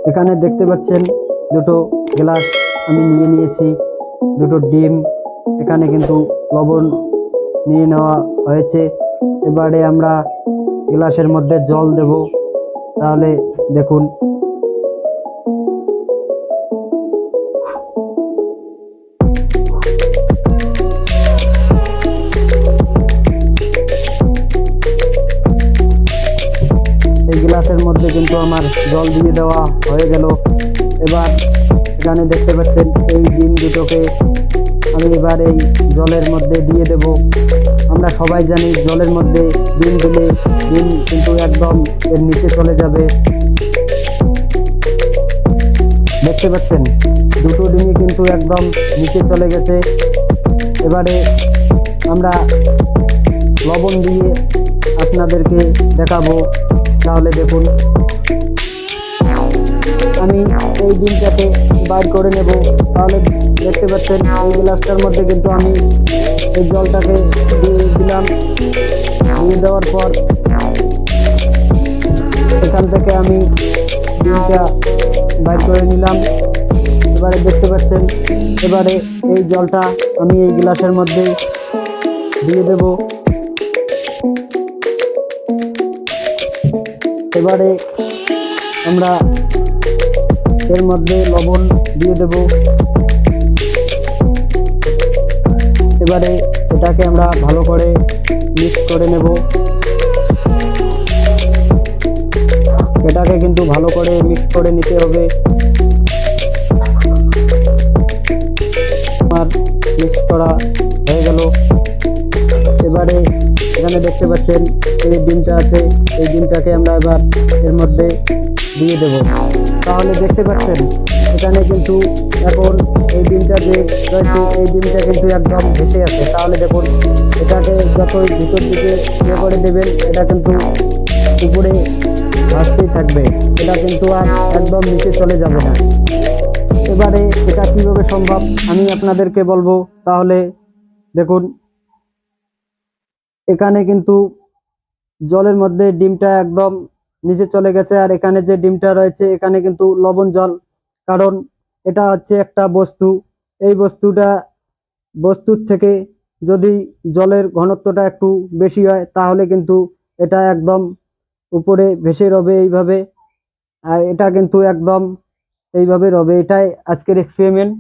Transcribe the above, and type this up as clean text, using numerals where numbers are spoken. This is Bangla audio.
এখানে দেখতে পাচ্ছেন দুটো গ্লাস আমি নিয়ে নিয়েছি, দুটো ডিম, এখানে কিন্তু লবণ নিয়ে নেওয়া হয়েছে। এবারে আমরা গ্লাসের মধ্যে জল দেব। তাহলে দেখুন, এই গ্লাসের মধ্যে কিন্তু আমার জল দিয়ে দেওয়া হয়ে গেল। এবার এখানে দেখতে পাচ্ছেন এই ডিম দুটোকে আমি এবার এই জলের মধ্যে দিয়ে দেব। আমরা সবাই জানি জলের মধ্যে ডিম দিলে ডিম কিন্তু একদম এর নিচে চলে যাবে। দেখতে পাচ্ছেন দুটো ডিমই কিন্তু একদম নিচে চলে গেছে। এবারে আমরা লবণ দিয়ে আপনাদেরকে দেখাবো। তাহলে দেখুন, আমি এই ডিমটাকে বাইর করে নেব। তাহলে দেখতে পাচ্ছেন এই গ্লাসটার মধ্যে কিন্তু আমি এই জলটাকে দিয়ে দিলাম। দিয়ে দেওয়ার পর এখান থেকে আমি ডিমটা বাইর করে নিলাম। এবারে দেখতে পাচ্ছেন, এবারে এই জলটা আমি এই গ্লাসের মধ্যে দিয়ে দেব। এবারে আমরা এর মধ্যে লবণ দিয়ে দেব। এবারে এটাকে আমরা ভালো করে মিক্স করে নেব। এটাকে কিন্তু ভালো করে মিক্স করে নিতে হবে। আমার মিক্স করা হয়ে গেল। এবারে এখানে দেখতে পাচ্ছেন এই ডিমটা আছে, এই ডিমটাকে আমরা এবার এর মধ্যে দিয়ে দেব। তাহলে দেখতে পাচ্ছেন এখানে কিন্তু এখন এই ডিমটা যে রয়েছে এই ডিমটা কিন্তু একদম ভেসে আছে। তাহলে দেখুন, এটাকে যতই ভিতর দিকে ইয়ে করে দেবেন এটা কিন্তু উপরে ভাসতেই থাকবে, এটা কিন্তু আর একদম নিচে চলে যাবে না। এবারে এটা কিভাবে সম্ভব আমি আপনাদেরকে বলবো। তাহলে দেখুন, এখানে কিন্তু জলের মধ্যে ডিমটা একদম নিচে চলে গেছে, আর এখানে যে ডিমটা রয়েছে এখানে কিন্তু লবণ জল। কারণ এটা হচ্ছে একটা বস্তু, এই বস্তুর থেকে যদি জলের ঘনত্বটা একটু বেশি হয় তাহলে কিন্তু এটা একদম উপরে ভেসে রবে এইভাবে। আর এটা কিন্তু একদম এইভাবে রবে। এটাই আজকের এক্সপেরিমেন্ট।